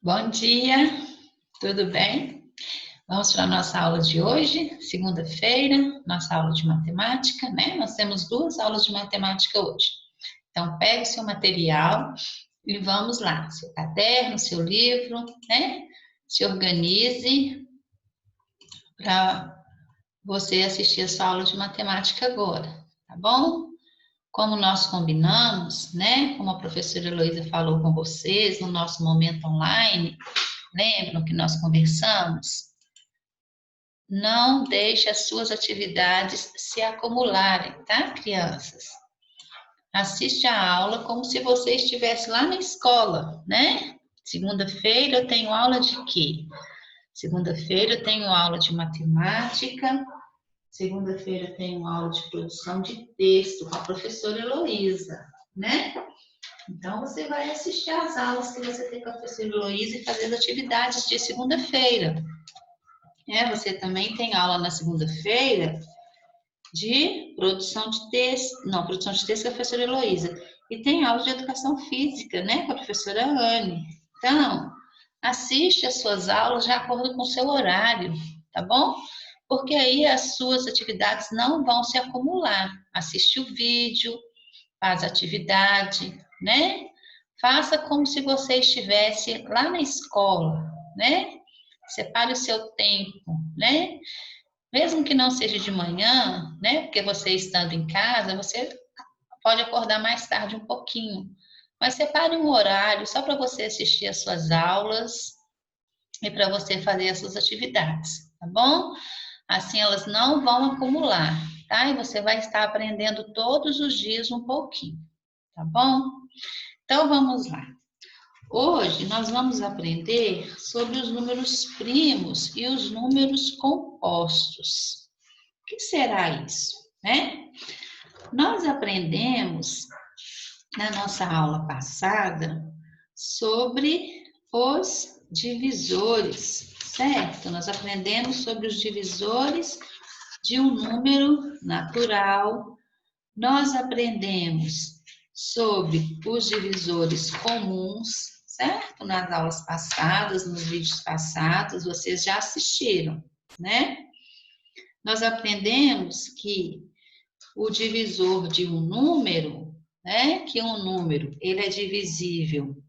Bom dia, tudo bem? Vamos para a nossa aula de hoje, segunda-feira, nossa aula de matemática, né? Nós temos duas aulas de matemática hoje. Então, pegue o seu material e vamos lá, seu caderno, seu livro, né? Se organize para você assistir a sua aula de matemática agora, tá bom? Como nós combinamos, né? Como a professora Heloísa falou com vocês no nosso momento online, lembram que nós conversamos? Não deixe as suas atividades se acumularem, tá, crianças? Assiste a aula como se você estivesse lá na escola, né? Segunda-feira eu tenho aula de quê? Segunda-feira eu tenho aula de matemática. Segunda-feira eu tenho aula de produção de texto com a professora Heloísa, né? Então, você vai assistir às aulas que você tem com a professora Heloísa e fazer as atividades de segunda-feira. Você também tem aula na segunda-feira de produção de texto, não, produção de texto com a professora Heloísa. E tem aula de educação física, né, com a professora Anne. Então, assiste as suas aulas de acordo com o seu horário, tá bom? Porque aí as suas atividades não vão se acumular. Assiste o vídeo, faz a atividade, né? Faça como se você estivesse lá na escola, né? Separe o seu tempo, né? Mesmo que não seja de manhã, né? Porque você estando em casa, você pode acordar mais tarde um pouquinho. Mas separe um horário só para você assistir as suas aulas e para você fazer as suas atividades, tá bom? Assim elas não vão acumular, tá? E você vai estar aprendendo todos os dias um pouquinho, tá bom? Então vamos lá. Hoje nós vamos aprender sobre os números primos e os números compostos. O que será isso, né? Nós aprendemos na nossa aula passada sobre os divisores, certo? Nós aprendemos sobre os divisores de um número natural. Nós aprendemos sobre os divisores comuns, certo? Nas aulas passadas, nos vídeos passados, vocês já assistiram, né? Nós aprendemos que o divisor de um número, né? Que um número, ele é divisível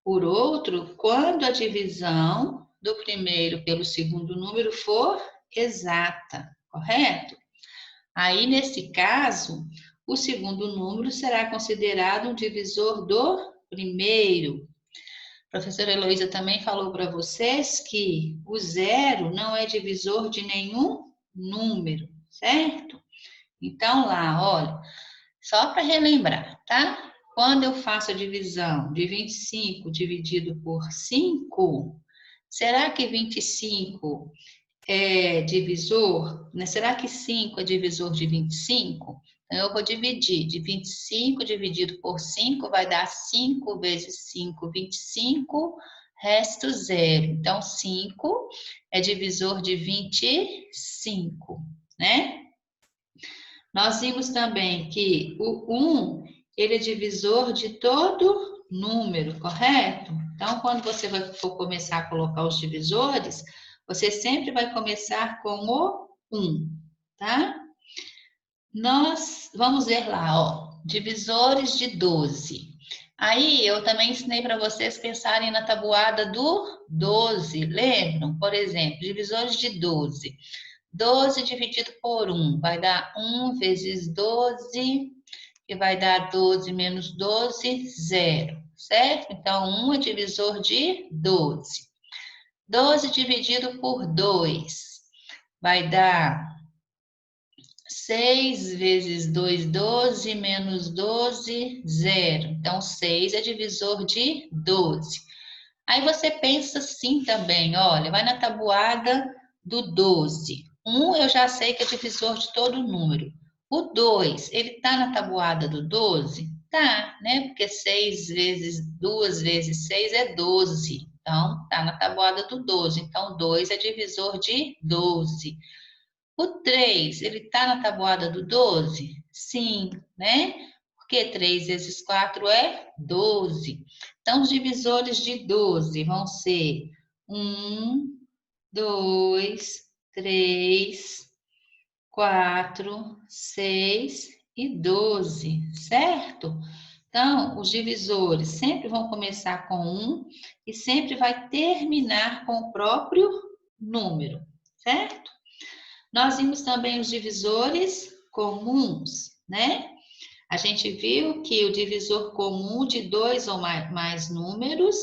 por outro quando a divisão do primeiro pelo segundo número for exata, correto? Aí, nesse caso, o segundo número será considerado um divisor do primeiro. A professora Heloísa também falou para vocês que o zero não é divisor de nenhum número, certo? Então, lá, olha, só para relembrar, tá? Quando eu faço a divisão de 25 dividido por 5, será que 25 é divisor, né? Será que 5 é divisor de 25? Então, eu vou dividir. De 25 dividido por 5 vai dar 5 vezes 5, 25, resto 0. Então, 5 é divisor de 25, né? Nós vimos também que o 1, ele é divisor de todo número, correto? Então, quando você for começar a colocar os divisores, você sempre vai começar com o 1, tá? Nós vamos ver lá, ó, divisores de 12. Aí, eu também ensinei para vocês pensarem na tabuada do 12, lembram? Por exemplo, divisores de 12. 12 dividido por 1 vai dar 1 vezes 12, que vai dar 12 menos 12, 0, certo? Então, 1 é divisor de 12. 12 dividido por 2 vai dar 6 vezes 2, 12, menos 12, 0. Então, 6 é divisor de 12. Aí você pensa assim também, olha, vai na tabuada do 12. 1 eu já sei que é divisor de todo número. O 2, ele está na tabuada do 12? Tá, né? Porque 6 vezes 2 vezes 6 é 12. Então, está na tabuada do 12. Então, 2 é divisor de 12. O 3, ele está na tabuada do 12? Sim, né? Porque 3 vezes 4 é 12. Então, os divisores de 12 vão ser 1, 2, 3, 4, 6 e 12, certo? Então, os divisores sempre vão começar com 1 e sempre vai terminar com o próprio número, certo? Nós vimos também os divisores comuns, né? A gente viu que o divisor comum de 2 ou mais números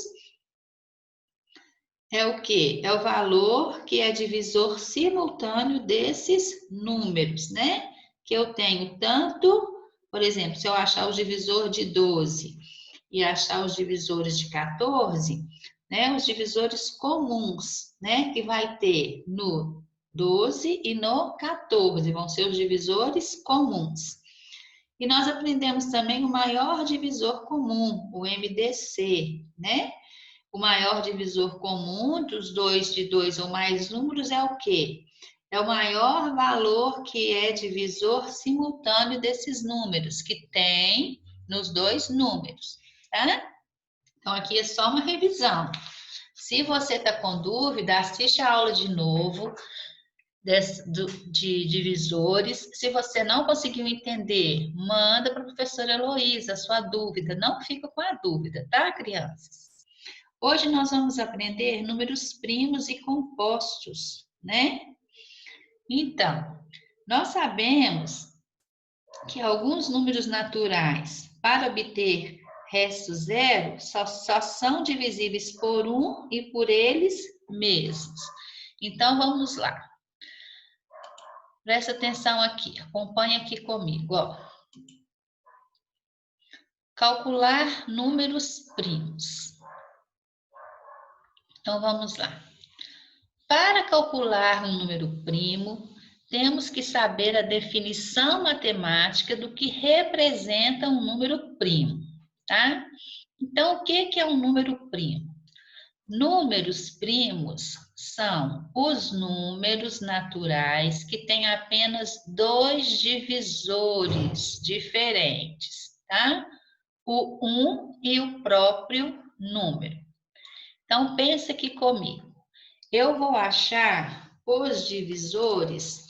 é o quê? É o valor que é divisor simultâneo desses números, né? Que eu tenho tanto, por exemplo, se eu achar o divisor de 12 e achar os divisores de 14, né? Os divisores comuns, né? Que vai ter no 12 e no 14, vão ser os divisores comuns. E nós aprendemos também o maior divisor comum, o MDC, né? O maior divisor comum dos dois de 2 ou mais números é o quê? É o maior valor que é divisor simultâneo desses números, que tem nos dois números, tá? Então, aqui é só uma revisão. Se você está com dúvida, assiste a aula de novo de divisores. Se você não conseguiu entender, manda para a professora Heloísa a sua dúvida. Não fica com a dúvida, tá, crianças? Hoje nós vamos aprender números primos e compostos, né? Então, nós sabemos que alguns números naturais, para obter resto zero, só são divisíveis por 1 e por eles mesmos. Então, vamos lá. Presta atenção aqui, acompanhe aqui comigo, ó. Calcular números primos. Então, vamos lá. Para calcular um número primo, temos que saber a definição matemática do que representa um número primo, tá? Então, o que é um número primo? Números primos são os números naturais que têm apenas dois divisores diferentes, tá? O 1 e o próprio número. Então, pensa aqui comigo. Eu vou achar os divisores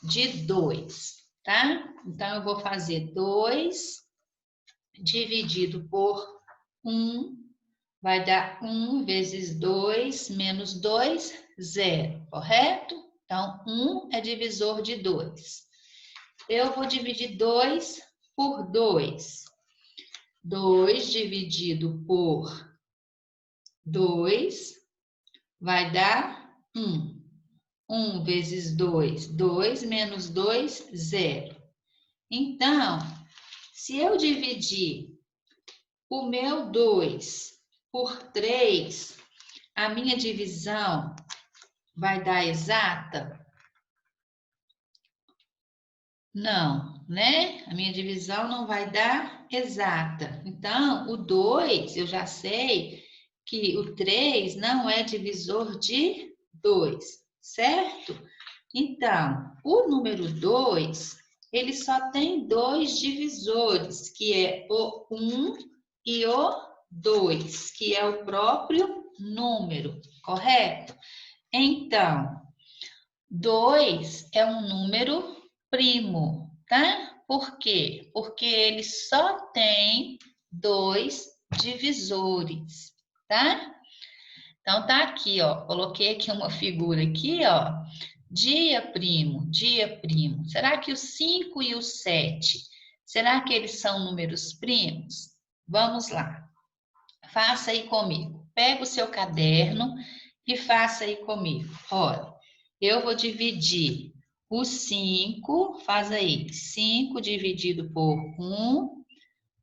de 2, tá? Então, eu vou fazer 2 dividido por 1, vai dar 1 vezes 2 menos 2, 0, correto? Então, 1 é divisor de 2. Eu vou dividir 2 por 2. 2 dividido por 2 vai dar 1. 1 vezes 2, 2 menos 2, 0. Então, se eu dividir o meu 2 por 3, a minha divisão vai dar exata? Não, né? A minha divisão não vai dar exata. Então, o 2, eu já sei que o 3 não é divisor de 2, certo? Então, o número 2, ele só tem dois divisores, que é o 1 e o 2, que é o próprio número, correto? Então, 2 é um número primo, tá? Por quê? Porque ele só tem dois divisores, tá? Então, tá aqui, ó. Coloquei aqui uma figura aqui, ó. Dia primo, dia primo. Será que o 5 e o 7, será que eles são números primos? Vamos lá. Faça aí comigo. Pega o seu caderno e faça aí comigo. Olha, eu vou dividir o 5, faz aí. 5 dividido por 1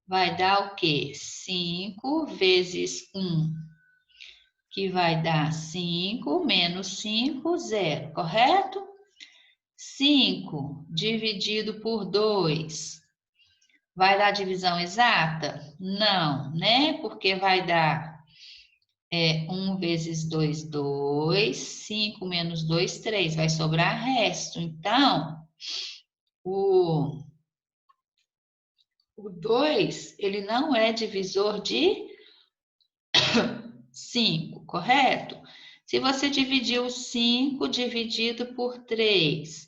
vai dar o quê? 5 vezes 1, que vai dar 5 menos 5, 0, correto? 5 dividido por 2 vai dar divisão exata? Não, né? Porque vai dar 1 vezes 2, 2, 5 menos 2, 3, vai sobrar resto. Então, o O 2, ele não é divisor de 5, correto? Se você dividir o 5 dividido por 3,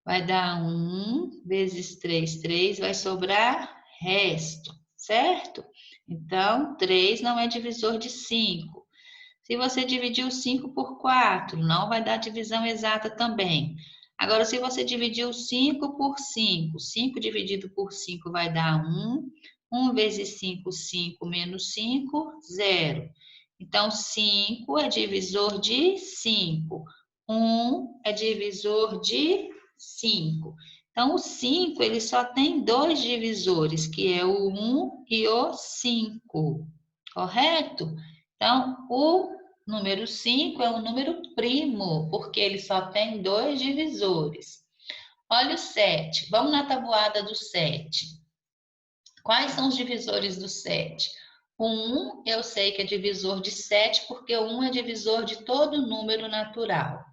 vai dar 1 vezes 3, 3, vai sobrar resto, certo? Então, 3 não é divisor de 5. Se você dividir o 5 por 4, não vai dar divisão exata também. Agora, se você dividir o 5 por 5, 5 dividido por 5 vai dar 1. 1 vezes 5, 5 menos 5, 0. Então, 5 é divisor de 5. 1 é divisor de 5. Então, o 5 ele só tem dois divisores, que é o 1 e o 5, correto? Então, o número 5 é um número primo, porque ele só tem dois divisores. Olha o 7. Vamos na tabuada do 7. Quais são os divisores do 7? O 1 eu sei que é divisor de 7, porque o 1 é divisor de todo número natural.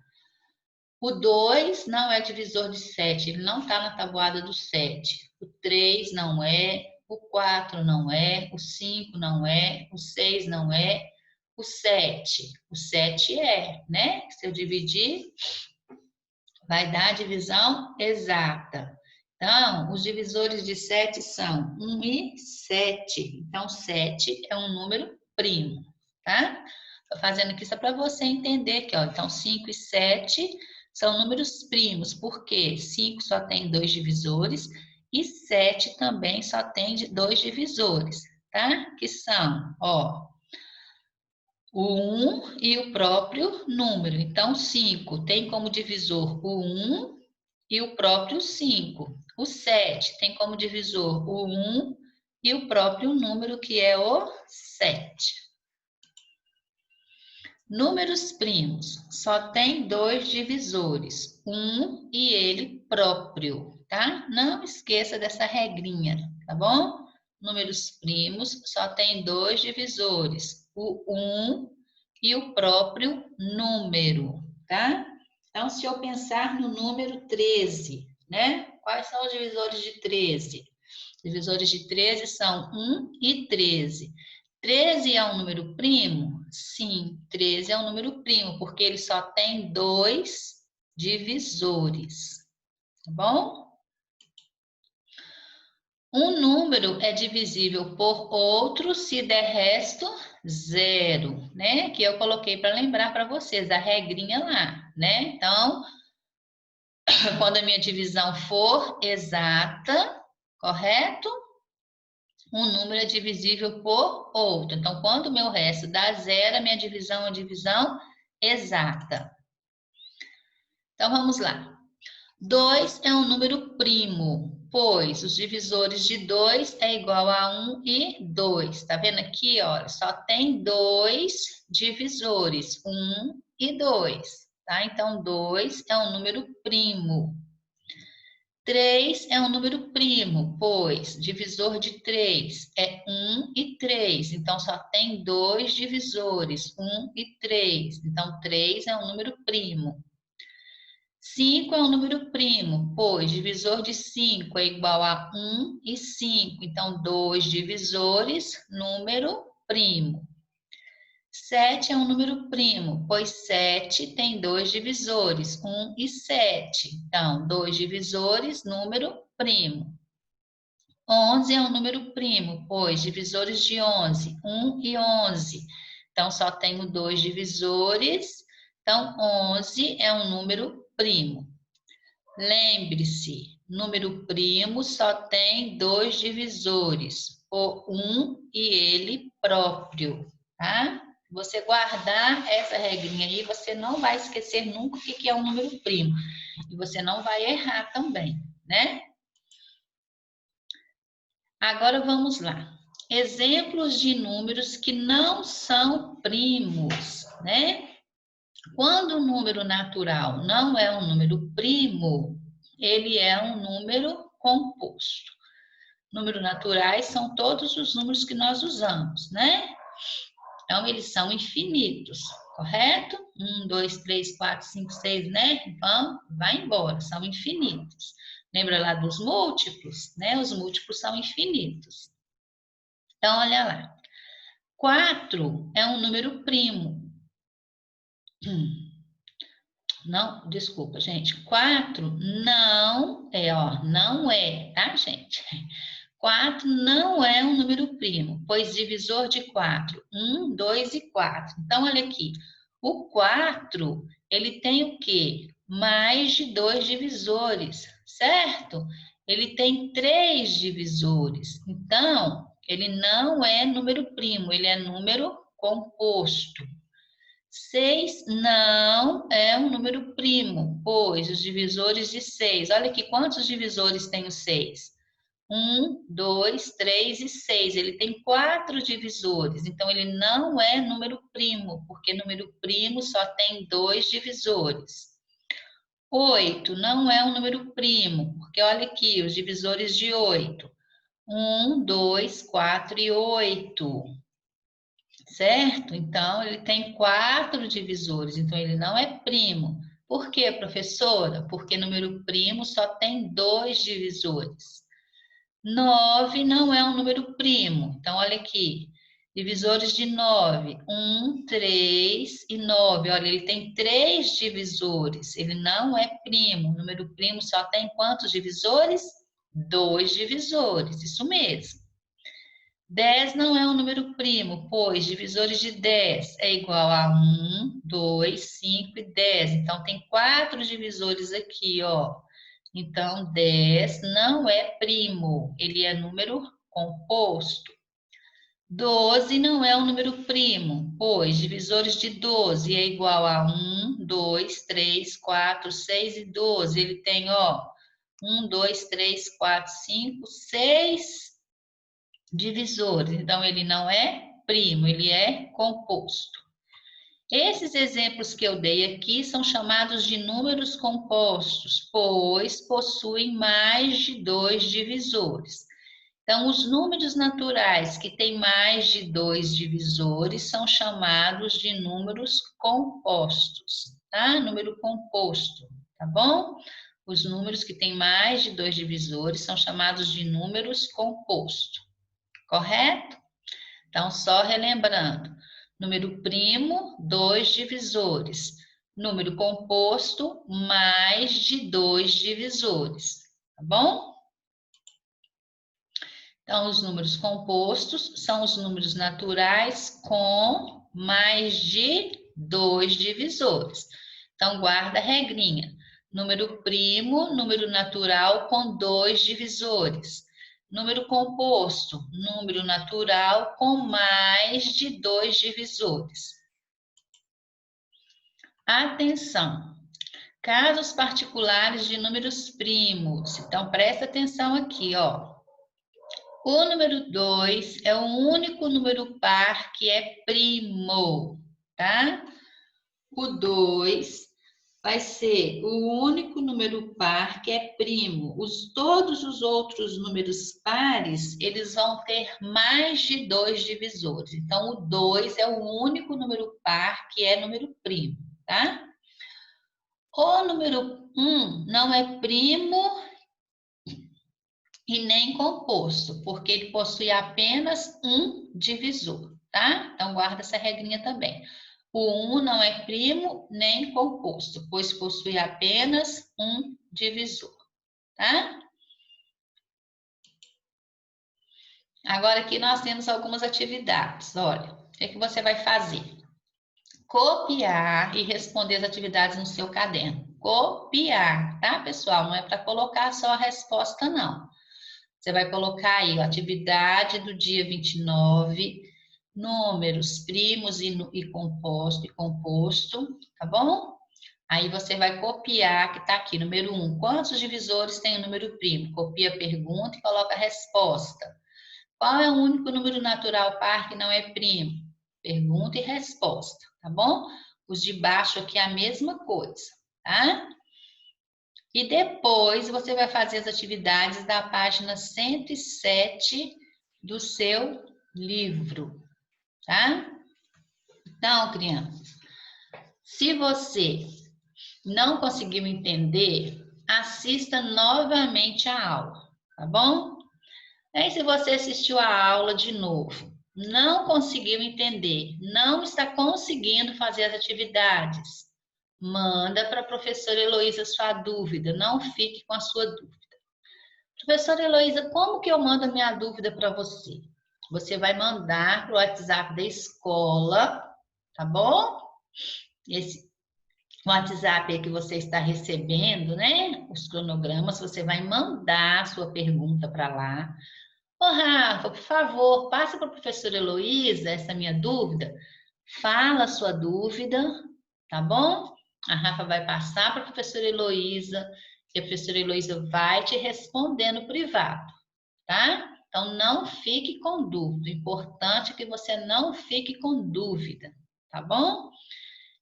O 2 não é divisor de 7, ele não está na tabuada do 7. O 3 não é, o 4 não é, o 5 não é, o 6 não é, o 7. O 7 é, né? Se eu dividir, vai dar a divisão exata. Então, os divisores de 7 são 1 e 7. Então, 7 é um número primo, tá? Estou fazendo aqui só para você entender aqui, ó. Então, 5 e 7 são números primos, porque 5 só tem dois divisores e 7 também só tem dois divisores, tá? Que são, ó, o 1 e o próprio número. Então, 5 tem como divisor o 1 e o próprio 5. O 7 tem como divisor o 1 e o próprio número, que é o 7. Números primos só tem dois divisores, 1 e ele próprio, tá? Não esqueça dessa regrinha, tá bom? Números primos só tem dois divisores, o 1 e o próprio número, tá? Então, se eu pensar no número 13, né? Quais são os divisores de 13? Divisores de 13 são 1 e 13. 13 é um número primo? Sim, 13 é um número primo, porque ele só tem dois divisores, tá bom? Um número é divisível por outro se der resto zero, né? Que eu coloquei para lembrar para vocês a regrinha lá, né? Então, quando a minha divisão for exata, correto? Um número é divisível por outro. Então, quando o meu resto dá zero, a minha divisão é uma divisão exata. Então, vamos lá. 2 é um número primo, pois os divisores de 2 é igual a 1 e 2. Tá vendo aqui, ó? Só tem dois divisores, 1 e 2, tá? Então, 2 é um número primo. 3 é um número primo, pois divisor de 3 é 1 e 3. Então, só tem dois divisores, 1 e 3. Então, 3 é um número primo. 5 é um número primo, pois divisor de 5 é igual a 1 e 5. Então, dois divisores, número primo. 7 é um número primo, pois 7 tem dois divisores, 1 e 7. Então, dois divisores, número primo. 11 é um número primo, pois divisores de 11, 1 e 11. Então, só tenho dois divisores. Então, 11 é um número primo. Lembre-se, número primo só tem dois divisores, o 1 e ele próprio, tá? Você guardar essa regrinha aí, você não vai esquecer nunca o que é um número primo. E você não vai errar também, né? Agora vamos lá. Exemplos de números que não são primos, né? Quando o número natural não é um número primo, ele é um número composto. Números naturais são todos os números que nós usamos, né? Então, eles são infinitos, correto? 1, 2, 3, 4, 5, 6, né? Vai embora, são infinitos. Lembra lá dos múltiplos, né? Os múltiplos são infinitos. Então, olha lá. 4 é um número primo. Não, desculpa, gente. 4 não é, ó, não é, tá, gente? 4 não é um número primo, pois divisor de 4, 1, 2 e 4. Então, olha aqui. O 4, ele tem o quê? Mais de 2 divisores, certo? Ele tem 3 divisores. Então, ele não é número primo, ele é número composto. 6 não é um número primo, pois os divisores de 6. Olha aqui, quantos divisores tem o 6? 1, 2, 3 e 6. Ele tem 4 divisores, então ele não é número primo, porque número primo só tem 2 divisores. 8 não é um número primo, porque olha aqui, os divisores de 8. 1, 2, 4 e 8. Certo? Então, ele tem 4 divisores, então ele não é primo. Por quê, professora? Porque número primo só tem 2 divisores. 9 não é um número primo. Então, olha aqui. Divisores de 9. 1, 3 e 9. Olha, ele tem 3 divisores. Ele não é primo. Número primo só tem quantos divisores? 2 divisores. Isso mesmo. 10 não é um número primo, pois divisores de 10 é igual a 1, 2, 5 e 10. Então, tem 4 divisores aqui, ó. Então, 10 não é primo, ele é número composto. 12 não é um número primo, pois divisores de 12 é igual a 1, 2, 3, 4, 6 e 12. Ele tem, ó, 1, 2, 3, 4, 5, 6 divisores. Então, ele não é primo, ele é composto. Esses exemplos que eu dei aqui são chamados de números compostos, pois possuem mais de 2 divisores. Então, os números naturais que têm mais de 2 divisores são chamados de números compostos, tá? Número composto, tá bom? Os números que têm mais de 2 divisores são chamados de números compostos. Correto? Então, só relembrando: número primo, 2 divisores. Número composto, mais de 2 divisores. Tá bom? Então, os números compostos são os números naturais com mais de 2 divisores. Então, guarda a regrinha. Número primo, número natural com 2 divisores. Número composto, número natural com mais de 2 divisores. Atenção! Casos particulares de números primos. Então, presta atenção aqui, ó. O número 2 é o único número par que é primo, tá? O 2 vai ser o único número par que é primo. Todos os outros números pares, eles vão ter mais de 2 divisores. Então, o 2 é o único número par que é número primo, tá? O número 1 não é primo e nem composto, porque ele possui apenas um divisor, tá? Então, guarda essa regrinha também. O 1 não é primo nem composto, pois possui apenas um divisor, tá? Agora aqui nós temos algumas atividades. Olha, o que você vai fazer? Copiar e responder as atividades no seu caderno. Copiar, tá, pessoal? Não é para colocar só a resposta, não. Você vai colocar aí a atividade do dia 29, números primos e composto, tá bom? Aí você vai copiar, que tá aqui, número 1. Quantos divisores tem o número primo? Copia a pergunta e coloca a resposta. Qual é o único número natural par que não é primo? Pergunta e resposta, tá bom? Os de baixo aqui é a mesma coisa, tá? E depois você vai fazer as atividades da página 107 do seu livro, tá? Então, crianças, se você não conseguiu entender, assista novamente a aula, tá bom? Aí, se você assistiu a aula de novo, não conseguiu entender, não está conseguindo fazer as atividades, manda para a professora Heloísa sua dúvida, não fique com a sua dúvida. Professora Heloísa, como que eu mando a minha dúvida para você? Você vai mandar para o WhatsApp da escola, tá bom? Esse WhatsApp aí que você está recebendo, né? Os cronogramas, você vai mandar a sua pergunta para lá. Ô, Rafa, por favor, passa para a professora Heloísa essa minha dúvida. Fala a sua dúvida, tá bom? A Rafa vai passar para a professora Heloísa e a professora Heloísa vai te responder no privado, tá? Então, não fique com dúvida. O importante é que você não fique com dúvida, tá bom?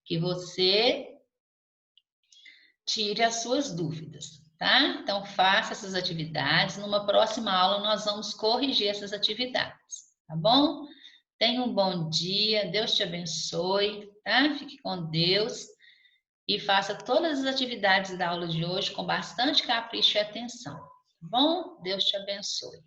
Que você tire as suas dúvidas, tá? Então, faça essas atividades. Numa próxima aula, nós vamos corrigir essas atividades, tá bom? Tenha um bom dia, Deus te abençoe, tá? Fique com Deus e faça todas as atividades da aula de hoje com bastante capricho e atenção, tá bom? Deus te abençoe.